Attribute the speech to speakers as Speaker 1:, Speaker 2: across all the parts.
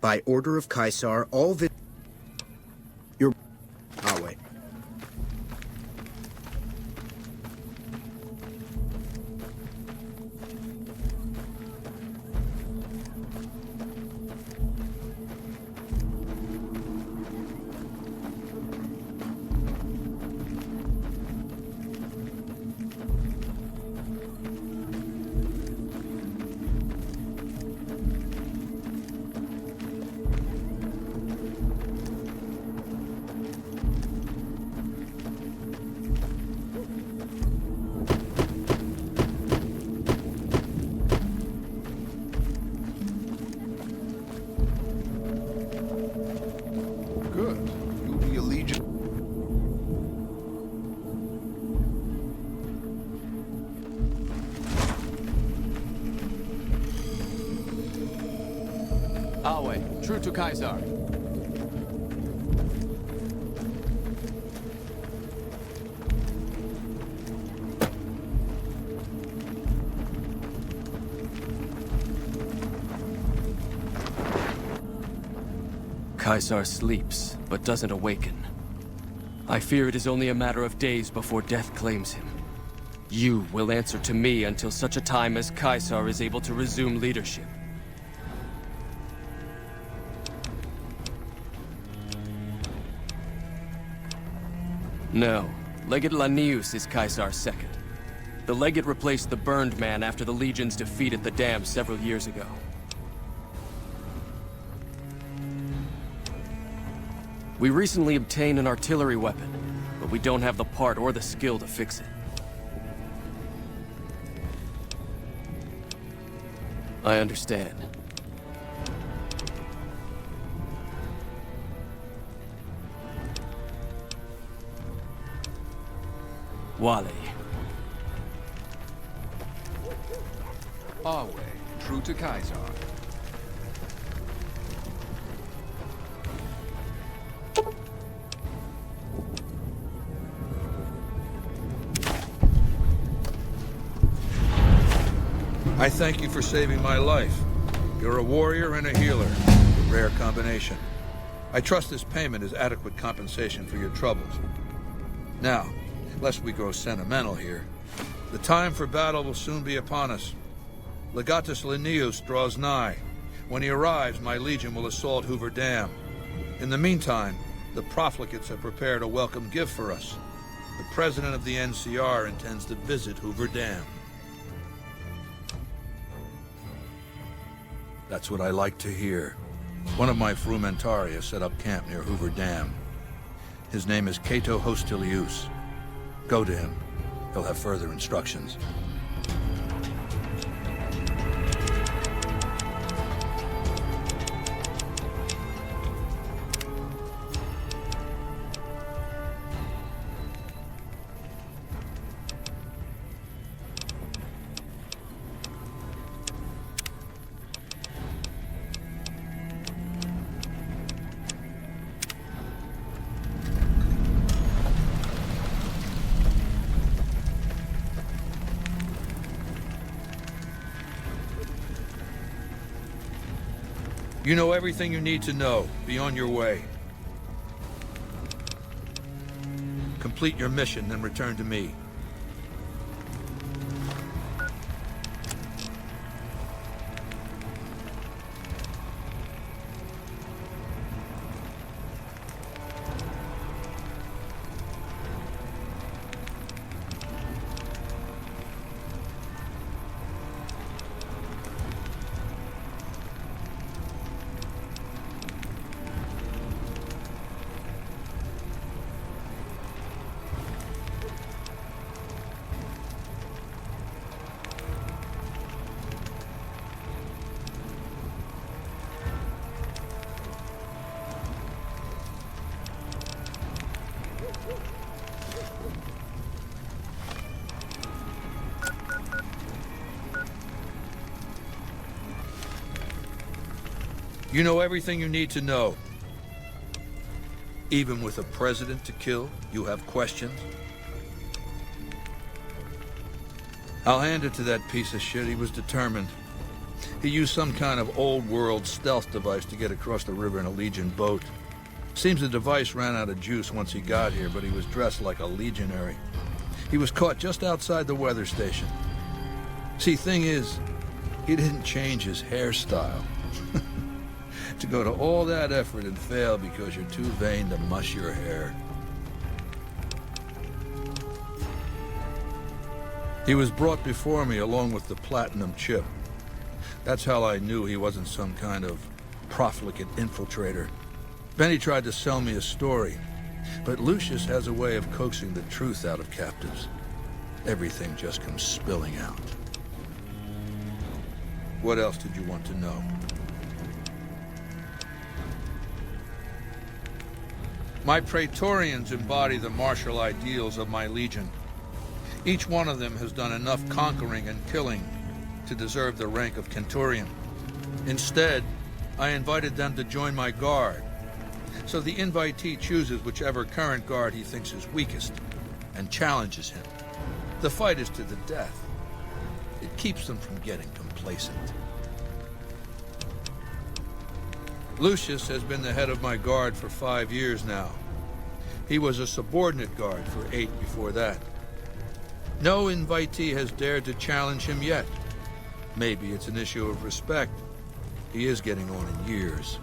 Speaker 1: By order of Caesar, all your... I'll wait.
Speaker 2: Alway, true to Caesar. Caesar sleeps, but doesn't awaken. I fear it is only a matter of days before death claims him. You will answer to me until such a time as Caesar is able to resume leadership. No. Legate Lanius is Caesar's second. The Legate replaced the Burned Man after the Legion's defeat at the Dam several years ago. We recently obtained an artillery weapon, but we don't have the part or the skill to fix it. I understand. Wally.
Speaker 3: Our way, true to Caesar.
Speaker 4: I thank you for saving my life. You're a warrior and a healer, a rare combination. I trust this payment is adequate compensation for your troubles. Now, lest we grow sentimental here, the time for battle will soon be upon us. Legatus Lanius draws nigh. When he arrives, my legion will assault Hoover Dam. In the meantime, the profligates have prepared a welcome gift for us. The president of the NCR intends to visit Hoover Dam. That's what I like to hear. One of my Frumentaria set up camp near Hoover Dam. His name is Cato Hostilius. Go to him. He'll have further instructions. You know everything you need to know. Be on your way. Complete your mission, then return to me. You know everything you need to know. Even with a president to kill, you have questions? I'll hand it to that piece of shit. He was determined. He used some kind of old-world stealth device to get across the river in a Legion boat. Seems the device ran out of juice once he got here, but he was dressed like a legionary. He was caught just outside the weather station. See, thing is, he didn't change his hairstyle. To go to all that effort and fail because you're too vain to mush your hair. He was brought before me along with the platinum chip. That's how I knew he wasn't some kind of profligate infiltrator. Benny tried to sell me a story, but Lucius has a way of coaxing the truth out of captives. Everything just comes spilling out. What else did you want to know? My Praetorians embody the martial ideals of my Legion. Each one of them has done enough conquering and killing to deserve the rank of Centurion. Instead, I invited them to join my guard. So the invitee chooses whichever current guard he thinks is weakest and challenges him. The fight is to the death. It keeps them from getting complacent. Lucius has been the head of my guard for 5 years now. He was a subordinate guard for 8 before that. No invitee has dared to challenge him yet. Maybe it's an issue of respect. He is getting on in years.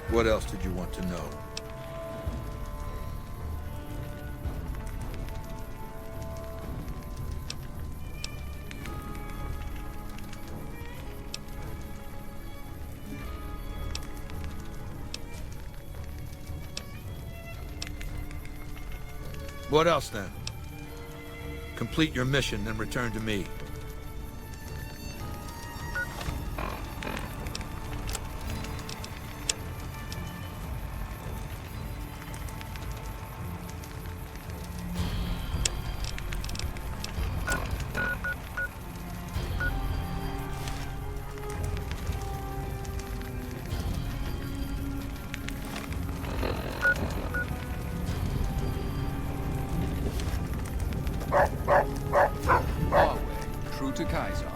Speaker 4: What else did you want to know? What else, then? Complete your mission, then return to me.
Speaker 3: Our way, true to Kaiser.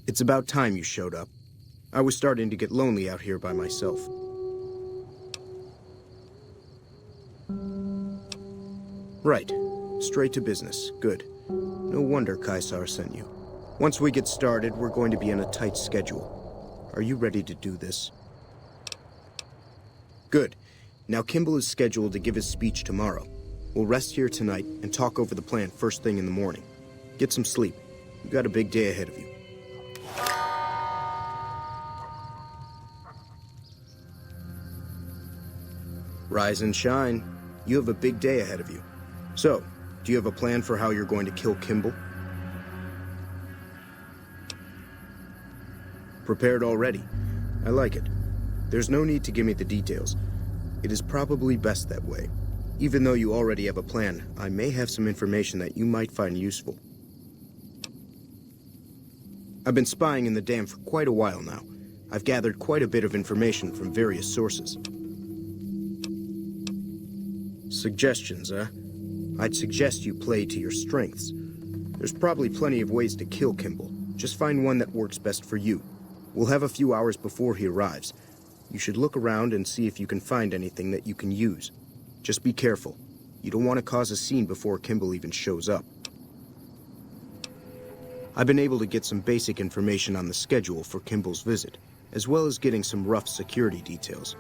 Speaker 1: It's about time you showed up. I was starting to get lonely out here by myself. Right. Straight to business. Good. No wonder Caesar sent you. Once we get started, we're going to be on a tight schedule. Are you ready to do this? Good. Now Kimball is scheduled to give his speech tomorrow. We'll rest here tonight and talk over the plan first thing in the morning. Get some sleep. You've got a big day ahead of you. Rise and shine. You have a big day ahead of you. So, do you have a plan for how you're going to kill Kimball? Prepared already. I like it. There's no need to give me the details. It is probably best that way. Even though you already have a plan, I may have some information that you might find useful. I've been spying in the dam for quite a while now. I've gathered quite a bit of information from various sources. Suggestions, huh? I'd suggest you play to your strengths. There's probably plenty of ways to kill Kimball. Just find one that works best for you. We'll have a few hours before he arrives. You should look around and see if you can find anything that you can use. Just be careful. You don't want to cause a scene before Kimball even shows up. I've been able to get some basic information on the schedule for Kimball's visit, as well as getting some rough security details.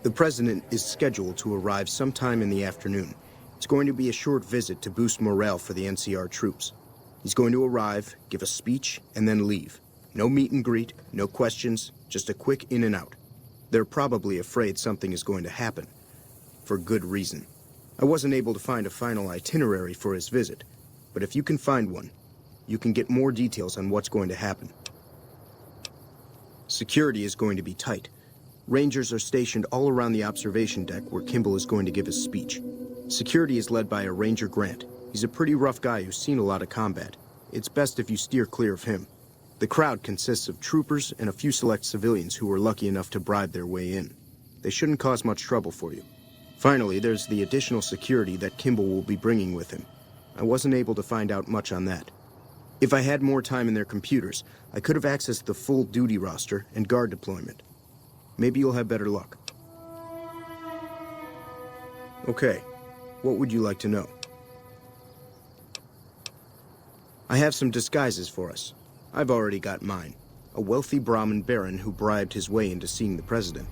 Speaker 1: The President is scheduled to arrive sometime in the afternoon. It's going to be a short visit to boost morale for the NCR troops. He's going to arrive, give a speech, and then leave. No meet and greet, no questions, just a quick in and out. They're probably afraid something is going to happen. For good reason. I wasn't able to find a final itinerary for his visit, but if you can find one, you can get more details on what's going to happen. Security is going to be tight. Rangers are stationed all around the observation deck where Kimball is going to give his speech. Security is led by a Ranger Grant. He's a pretty rough guy who's seen a lot of combat. It's best if you steer clear of him. The crowd consists of troopers and a few select civilians who were lucky enough to bribe their way in. They shouldn't cause much trouble for you. Finally, there's the additional security that Kimball will be bringing with him. I wasn't able to find out much on that. If I had more time in their computers, I could have accessed the full duty roster and guard deployment. Maybe you'll have better luck. Okay, what would you like to know? I have some disguises for us. I've already got mine. A wealthy Brahmin baron who bribed his way into seeing the President.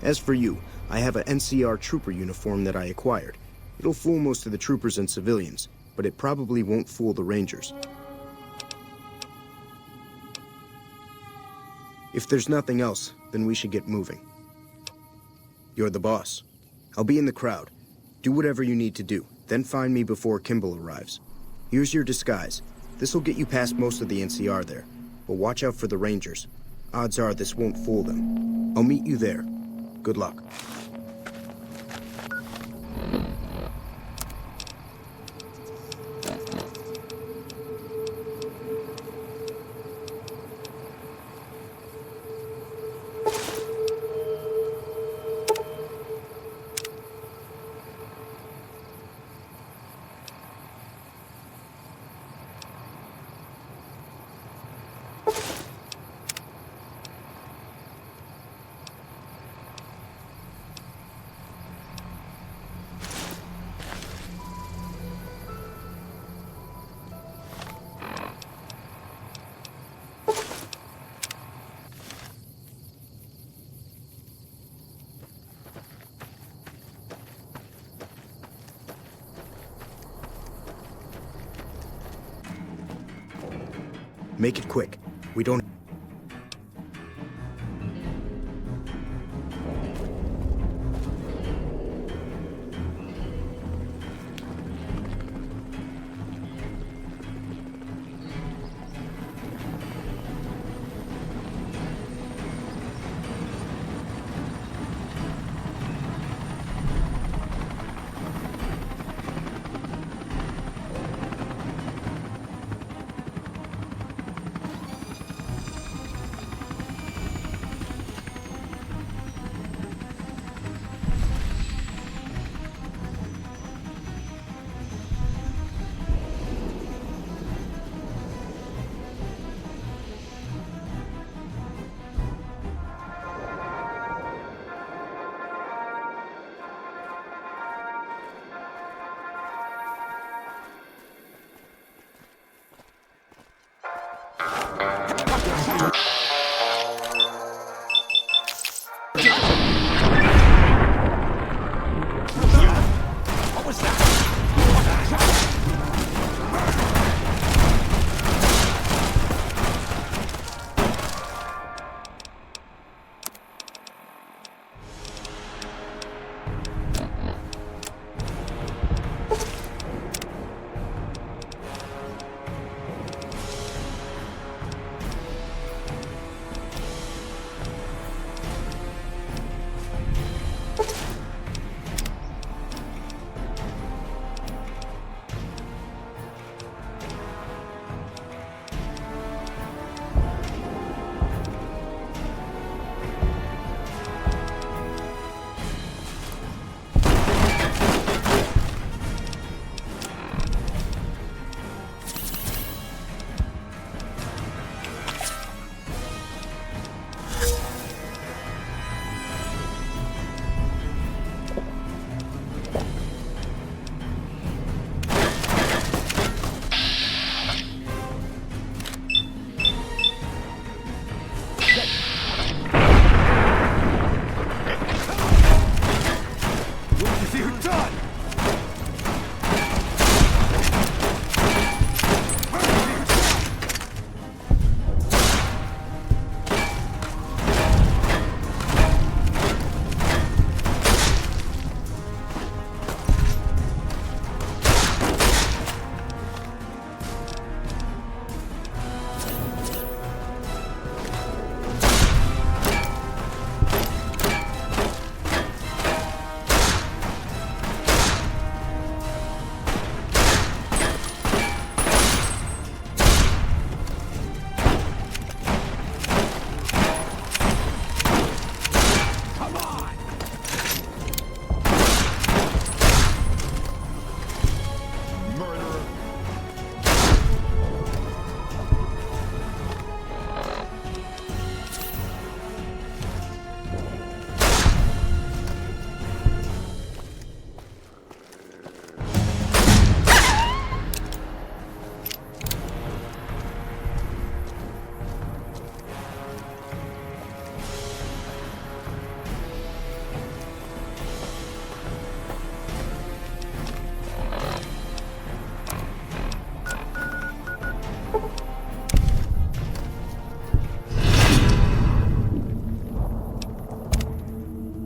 Speaker 1: As for you, I have an NCR trooper uniform that I acquired. It'll fool most of the troopers and civilians, but it probably won't fool the Rangers. If there's nothing else, then we should get moving. You're the boss. I'll be in the crowd. Do whatever you need to do, then find me before Kimball arrives. Here's your disguise. This'll get you past most of the NCR there, but watch out for the Rangers. Odds are this won't fool them. I'll meet you there. Good luck. Make it quick. We don't...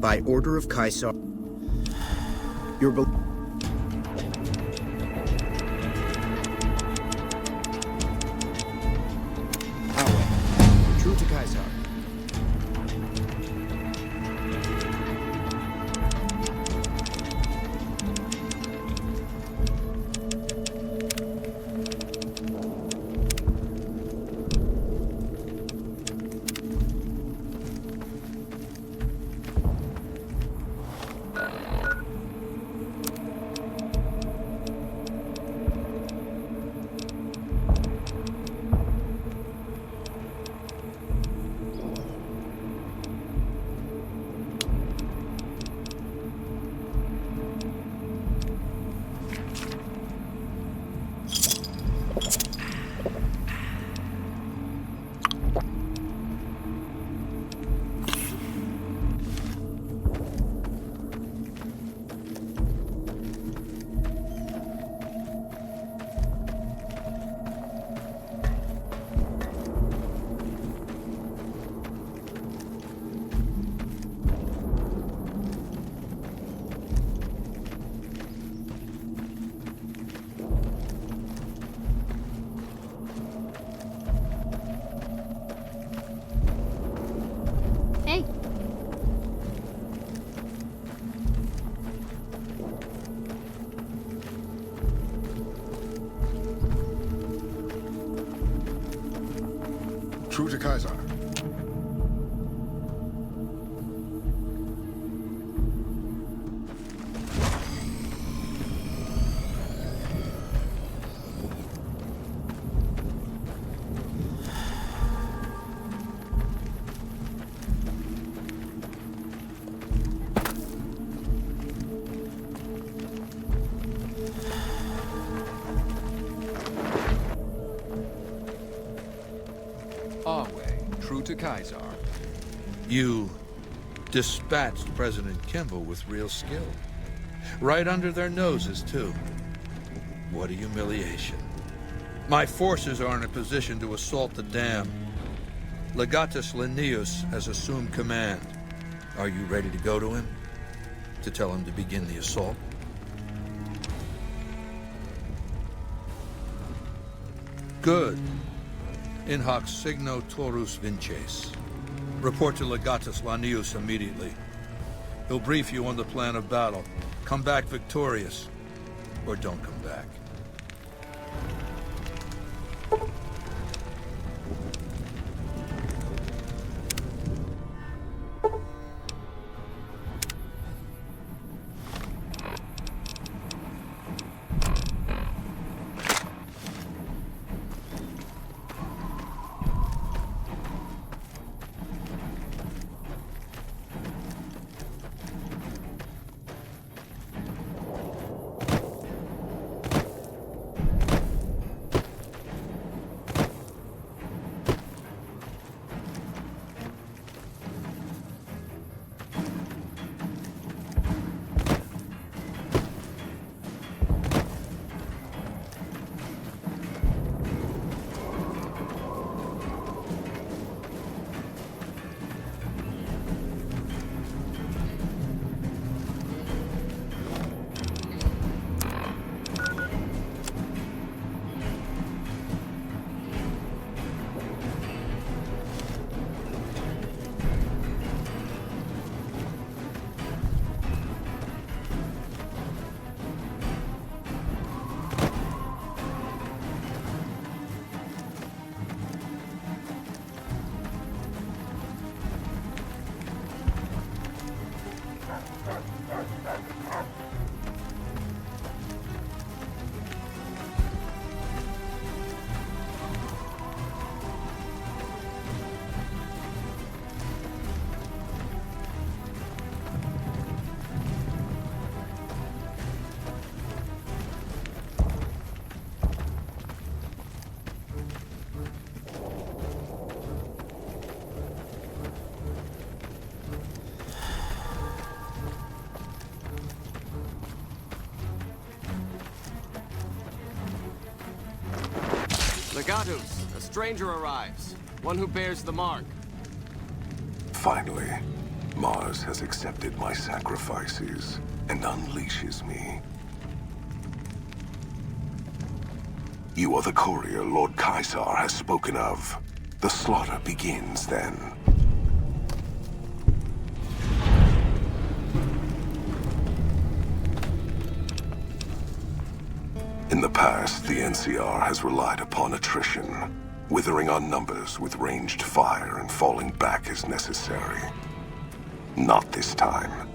Speaker 1: By order of Caesar, your true to Caesar.
Speaker 5: Hey.
Speaker 6: True to Caesar.
Speaker 3: Our way, true to Caesar.
Speaker 4: You dispatched President Kimball with real skill. Right under their noses, too. What a humiliation. My forces are in a position to assault the dam. Legatus Linnaeus has assumed command. Are you ready to go to him? To tell him to begin the assault? Good. In hoc signo Taurus vinces. Report to Legatus Linnaeus immediately. He'll brief you on the plan of battle. Come back victorious, or don't come back.
Speaker 2: Legatus, a stranger arrives. One who bears the mark.
Speaker 6: Finally.
Speaker 5: Mars has accepted my sacrifices and unleashes me. You are the courier Lord Caesar has spoken of. The slaughter begins then. In the past, the NCR has relied upon attrition, withering our numbers with ranged fire and falling back as necessary. Not this time.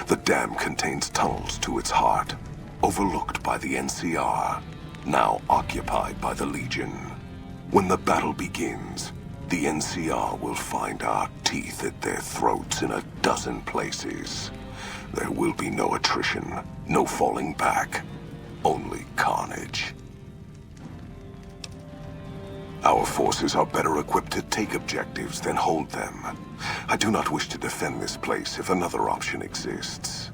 Speaker 5: The dam contains tunnels to its heart, overlooked by the NCR, now occupied by the Legion. When the battle begins, the NCR will find our teeth at their throats in a dozen places. There will be no attrition, no falling back, only carnage. Our forces are better equipped to take objectives than hold them. I do not wish to defend this place if another option exists.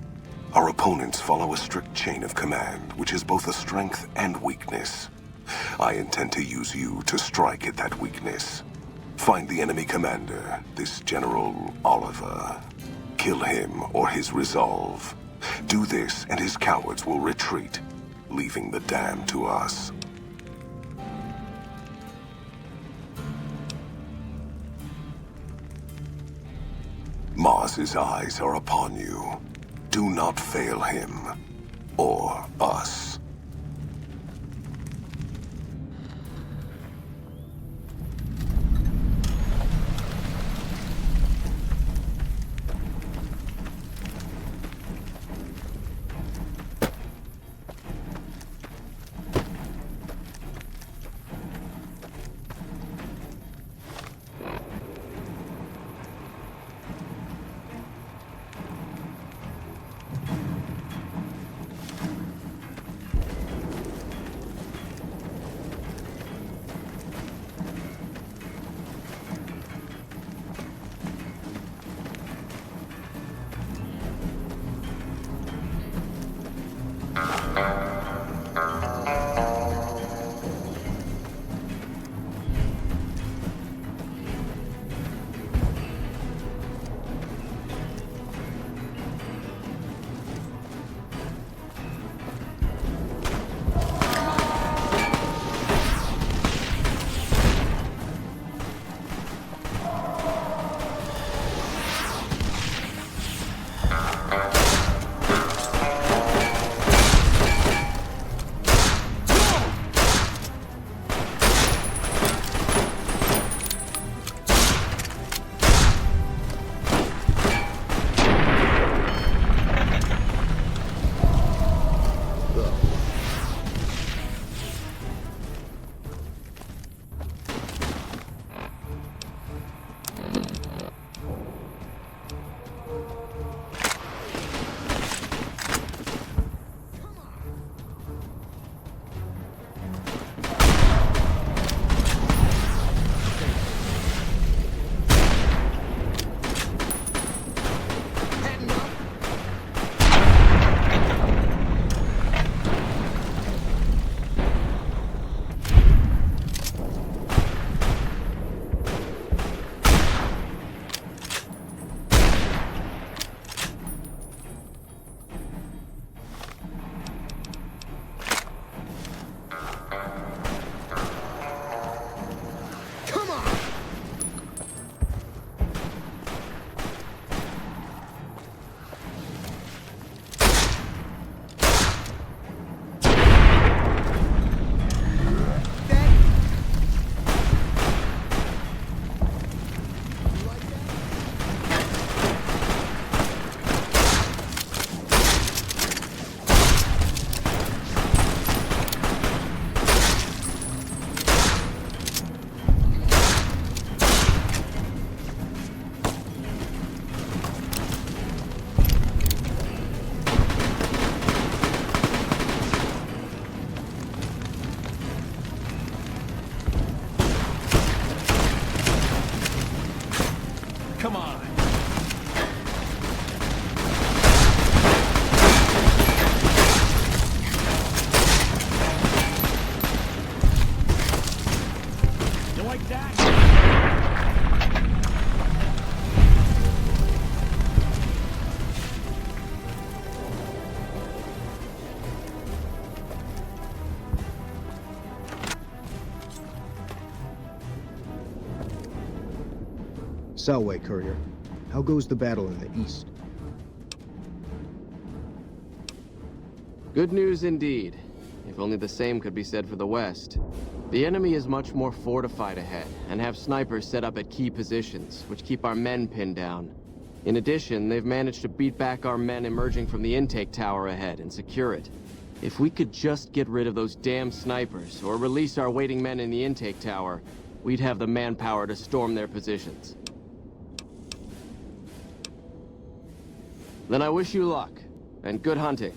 Speaker 5: Our opponents follow a strict chain of command, which is both a strength and weakness. I intend to use you to strike at that weakness. Find the enemy commander, this General Oliver. Kill him or his resolve. Do this and his cowards will retreat, leaving the dam to us. Mars's eyes are upon you. Do not fail him, or us.
Speaker 1: Selway, courier. How goes the battle in the east?
Speaker 2: Good news indeed. If only the same could be said for the west. The enemy is much more fortified ahead, and have snipers set up at key positions, which keep our men pinned down. In addition, they've managed to beat back our men emerging from the intake tower ahead and secure it. If we could just get rid of those damn snipers, or release our waiting men in the intake tower, we'd have the manpower to storm their positions. Then I wish you luck, and good hunting.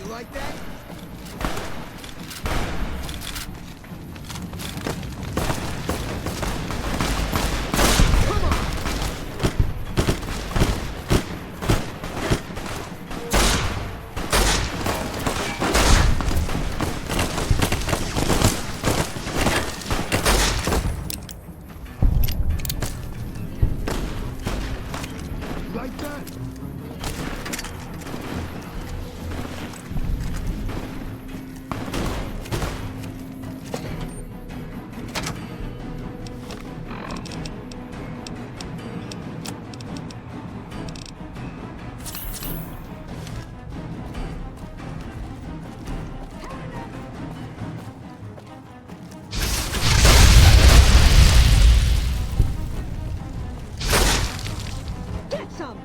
Speaker 1: Like that? Like that?
Speaker 6: Get some!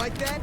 Speaker 1: like that?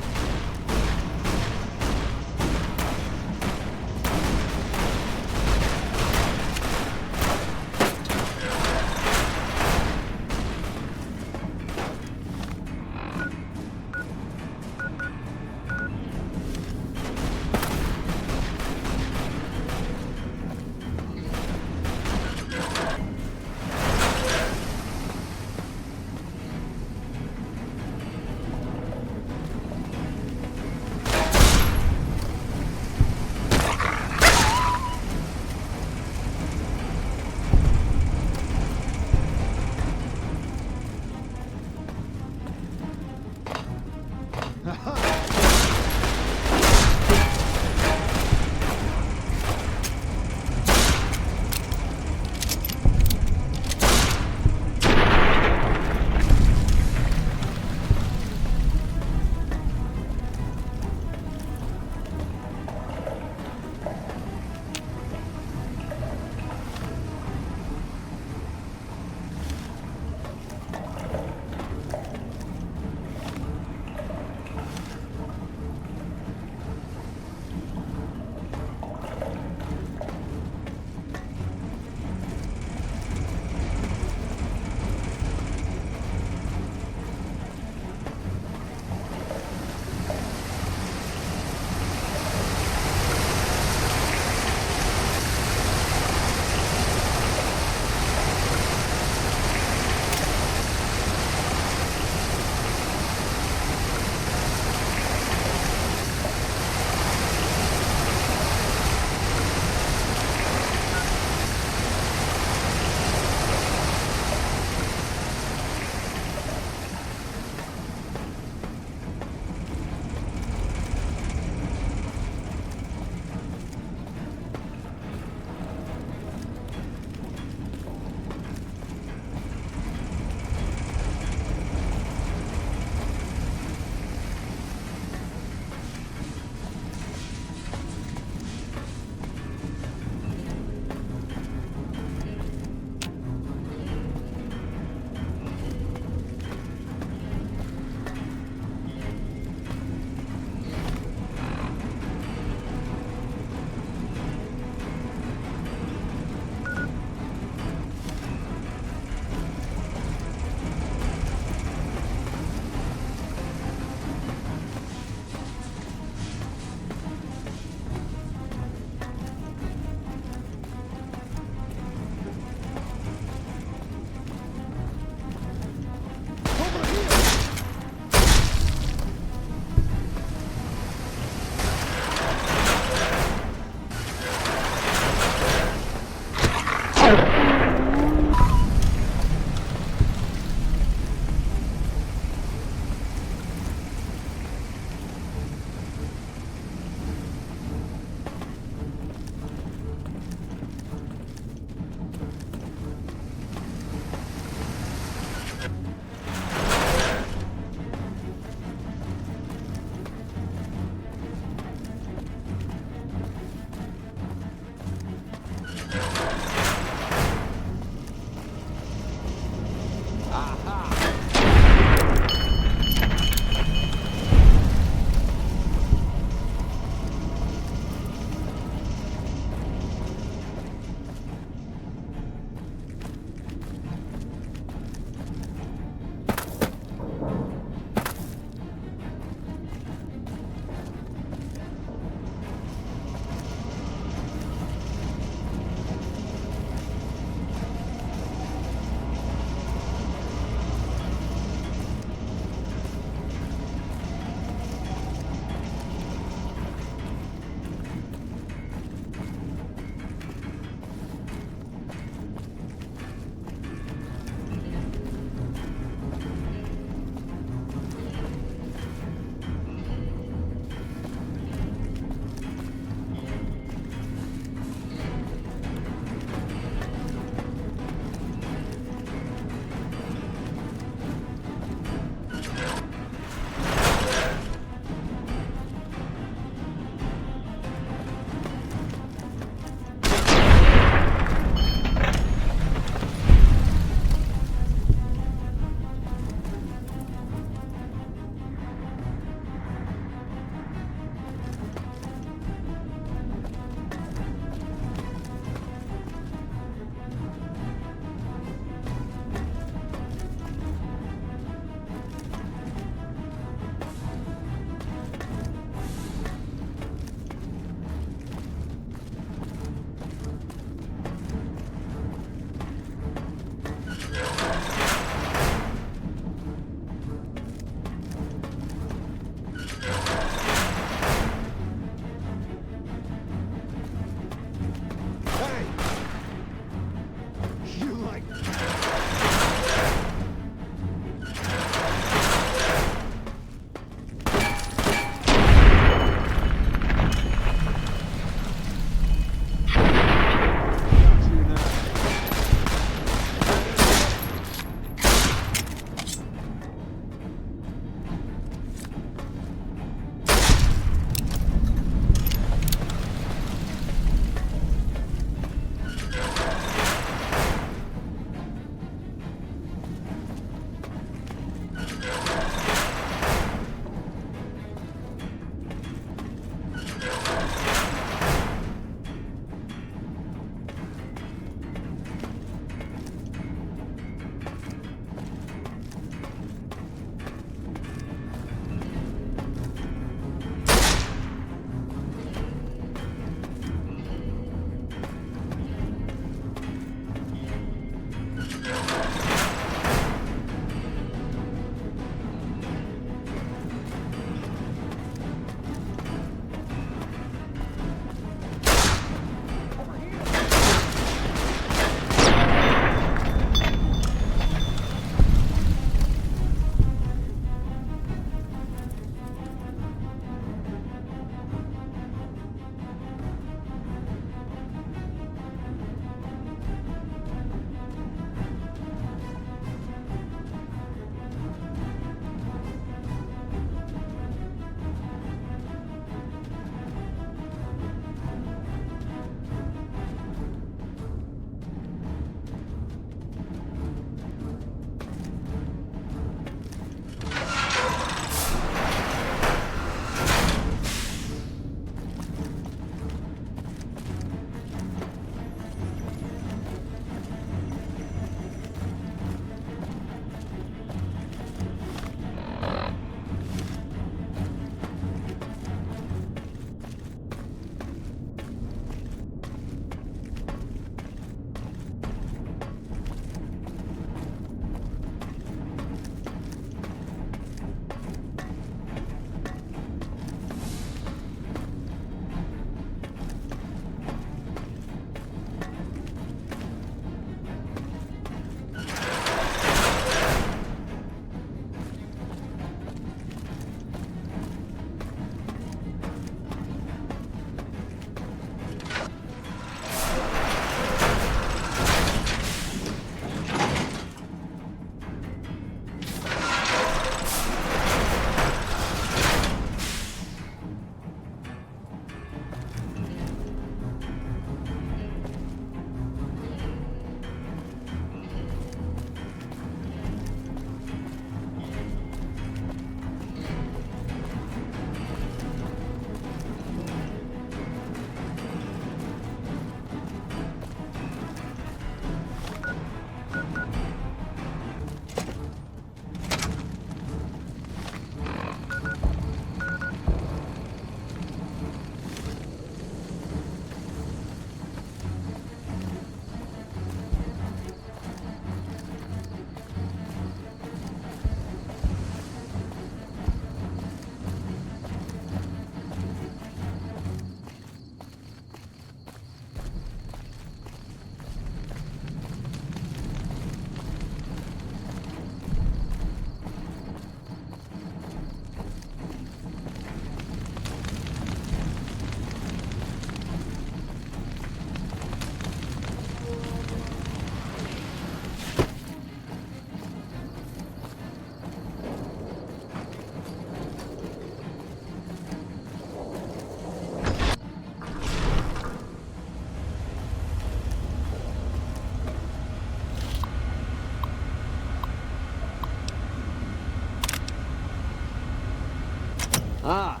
Speaker 2: Ah,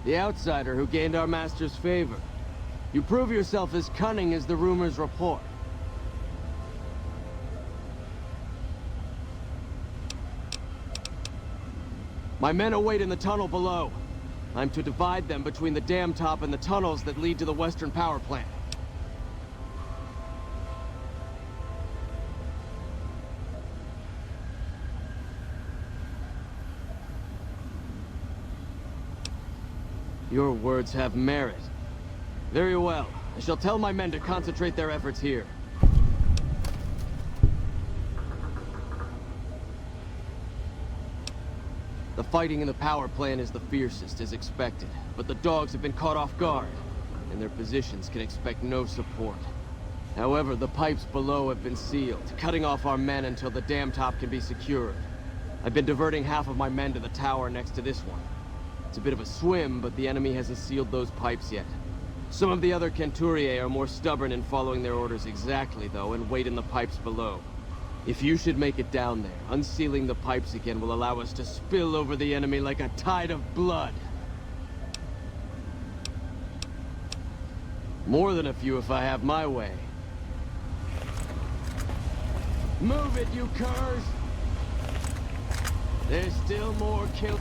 Speaker 2: the outsider who gained our master's favor. You prove yourself as cunning as the rumors report. My men await in the tunnel below. I'm to divide them between the dam top and the tunnels that lead to the western power plant. Your words have merit. Very well. I shall tell my men to concentrate their efforts here. The fighting in the power plant is the fiercest, as expected, but the dogs have been caught off guard, and their positions can expect no support. However, the pipes below have been sealed, cutting off our men until the dam top can be secured. I've been diverting half of my men to the tower next to this one. It's a bit of a swim, but the enemy hasn't sealed those pipes yet. Some of the other Kenturier are more stubborn in following their orders exactly, though, and wait in the pipes below. If you should make it down there, unsealing the pipes again will allow us to spill over the enemy like a tide of blood. More than a few if I have my way. Move it, you curs! There's still more kill.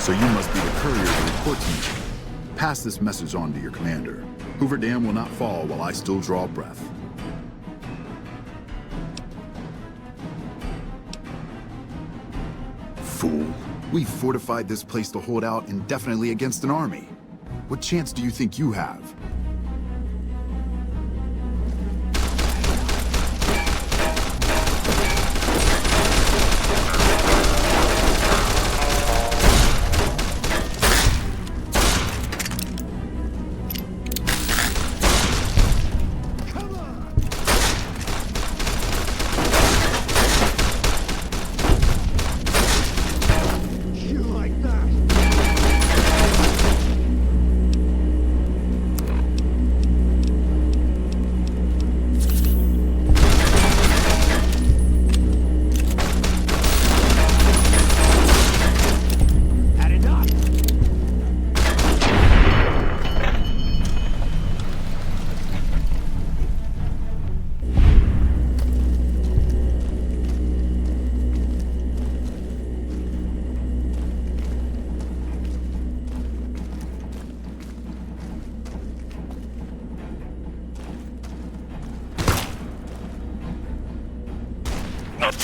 Speaker 7: So you must be the courier to report to me. Pass this message on to your commander. Hoover Dam will not fall while I still draw breath. Fool. We've fortified this place to hold out indefinitely against an army. What chance do you think you have?
Speaker 2: What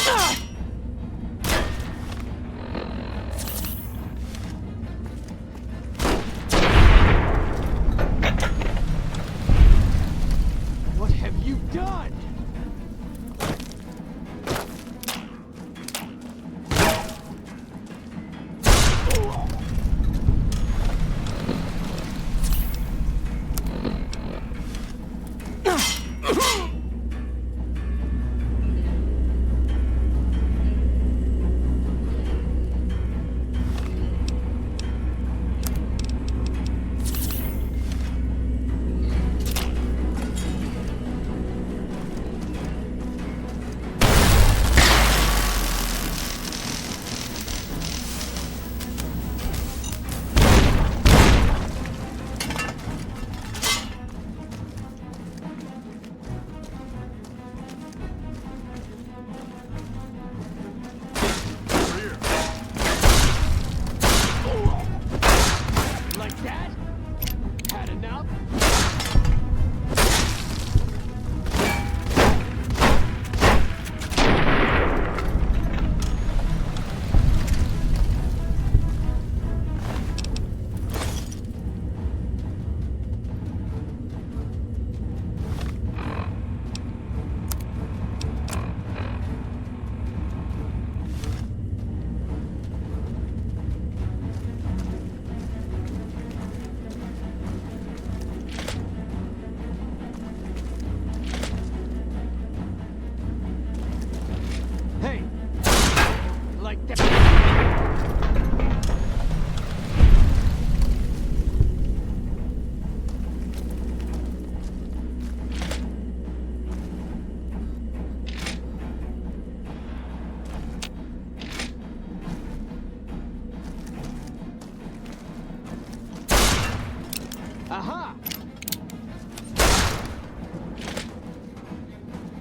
Speaker 2: have you done? Like that? Had enough? Hey! Like that? Aha!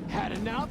Speaker 2: Had enough?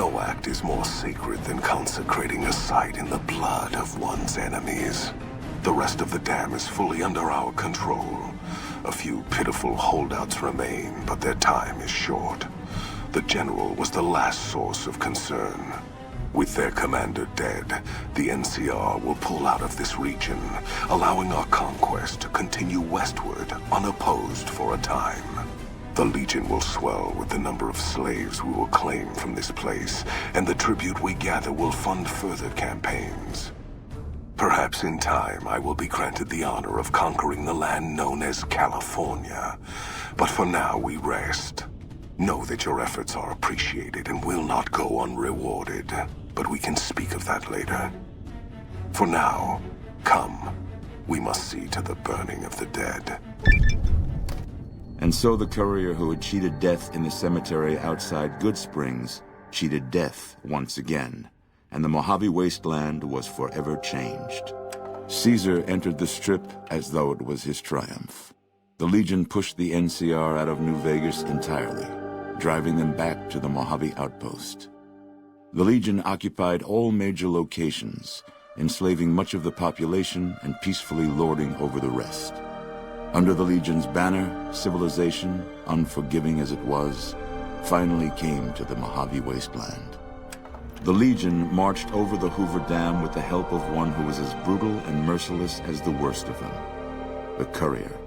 Speaker 5: No act is more sacred than consecrating a site in the blood of one's enemies. The rest of the dam is fully under our control. A few pitiful holdouts remain, but their time is short. The General was the last source of concern. With their commander dead, the NCR will pull out of this region, allowing our conquest to continue westward unopposed for a time. The Legion will swell with the number of slaves we will claim from this place, and the tribute we gather will fund further campaigns. Perhaps in time I will be granted the honor of conquering the land known as California. But for now we rest. Know that your efforts are appreciated and will not go unrewarded. But we can speak of that later. For now, come. We must see to the burning of the dead.
Speaker 8: And so the courier who had cheated death in the cemetery outside Goodsprings cheated death once again, and the Mojave Wasteland was forever changed. Caesar entered the Strip as though it was his triumph. The Legion pushed the NCR out of New Vegas entirely, driving them back to the Mojave Outpost. The Legion occupied all major locations, enslaving much of the population and peacefully lording over the rest. Under the Legion's banner, civilization, unforgiving as it was, finally came to the Mojave Wasteland. The Legion marched over the Hoover Dam with the help of one who was as brutal and merciless as the worst of them, the Courier.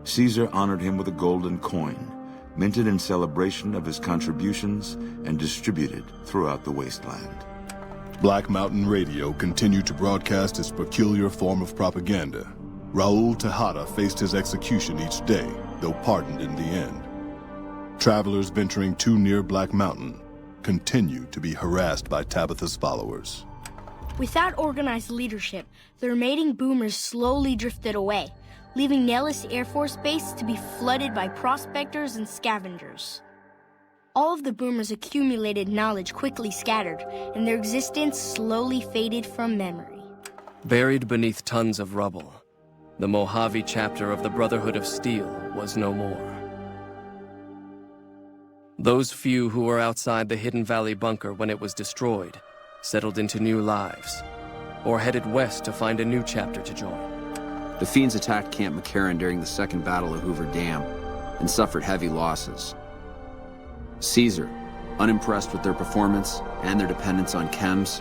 Speaker 8: Caesar honored him with a golden coin, minted in celebration of his contributions and distributed throughout the wasteland.
Speaker 9: Black Mountain Radio continued to broadcast its peculiar form of propaganda. Raul Tejada faced his execution each day, though pardoned in the end. Travelers venturing too near Black Mountain continued to be harassed by Tabitha's followers.
Speaker 10: Without organized leadership, the remaining boomers slowly drifted away, leaving Nellis Air Force Base to be flooded by prospectors and scavengers. All of the boomers' accumulated knowledge quickly scattered, and their existence slowly faded from memory.
Speaker 2: Buried beneath tons of rubble, the Mojave chapter of the Brotherhood of Steel was no more. Those few who were outside the Hidden Valley bunker when it was destroyed settled into new lives, or headed west to find a new chapter to join.
Speaker 11: The Fiends attacked Camp McCarran during the Second Battle of Hoover Dam and suffered heavy losses. Caesar, unimpressed with their performance and their dependence on chems,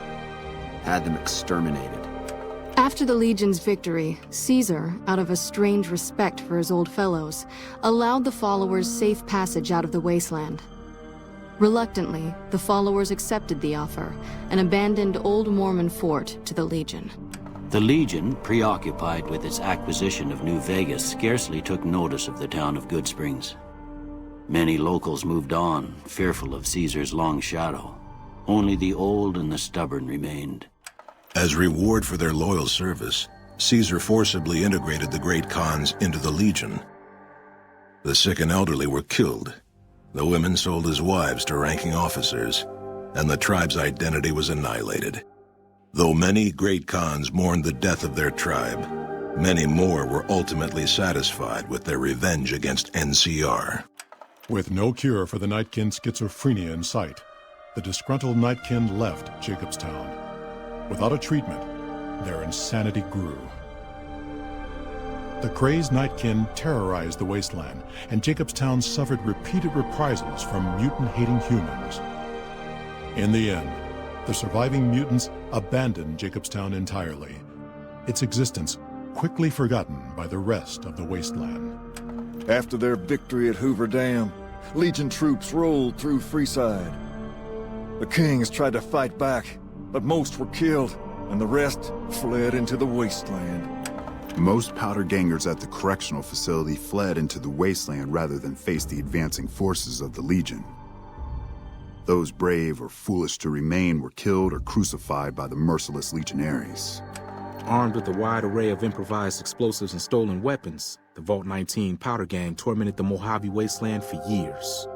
Speaker 11: had them exterminated.
Speaker 12: After the Legion's victory, Caesar, out of a strange respect for his old fellows, allowed the followers safe passage out of the wasteland. Reluctantly, the followers accepted the offer and abandoned Old Mormon Fort to the Legion.
Speaker 13: The Legion, preoccupied with its acquisition of New Vegas, scarcely took notice of the town of Goodsprings. Many locals moved on, fearful of Caesar's long shadow. Only the old and the stubborn remained.
Speaker 14: As reward for their loyal service, Caesar forcibly integrated the great Khans into the Legion. The sick and elderly were killed. The women sold as wives to ranking officers, and the tribe's identity was annihilated. Though many great Khans mourned the death of their tribe, many more were ultimately satisfied with their revenge against NCR.
Speaker 9: With no cure for the Nightkin schizophrenia in sight, the disgruntled Nightkin left Jacobstown. Without a treatment, their insanity grew. The crazed Nightkin terrorized the wasteland, and Jacobstown suffered repeated reprisals from mutant-hating humans. In the end, the surviving mutants abandoned Jacobstown entirely, its existence quickly forgotten by the rest of the wasteland.
Speaker 15: After their victory at Hoover Dam, Legion troops rolled through Freeside. The Kings tried to fight back, but most were killed, and the rest fled into the wasteland.
Speaker 7: Most powder gangers at the correctional facility fled into the wasteland rather than face the advancing forces of the Legion. Those brave or foolish to remain were killed or crucified by the merciless legionaries.
Speaker 16: Armed with a wide array of improvised explosives and stolen weapons, the Vault 19 powder gang tormented the Mojave Wasteland for years.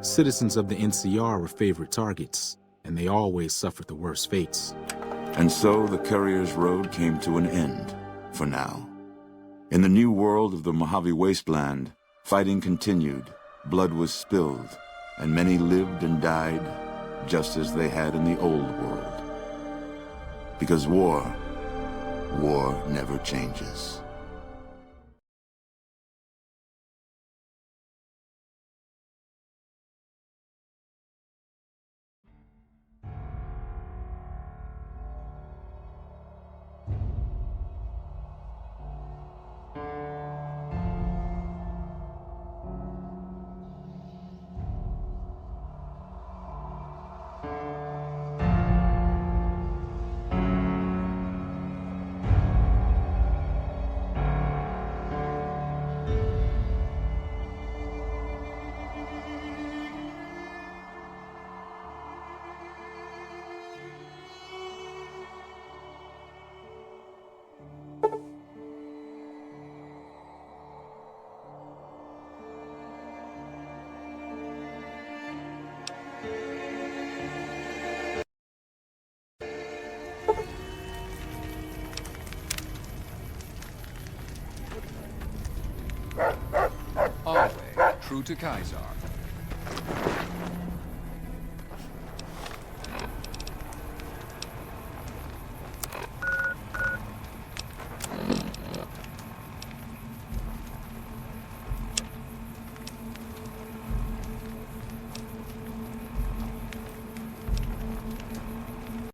Speaker 16: Citizens of the NCR were favorite targets, and they always suffered the worst fates.
Speaker 8: And so the Courier's road came to an end, for now. In the new world of the Mojave Wasteland, fighting continued, blood was spilled, and many lived and died just as they had in the old world. Because war never changes.
Speaker 3: Always true to Caesar.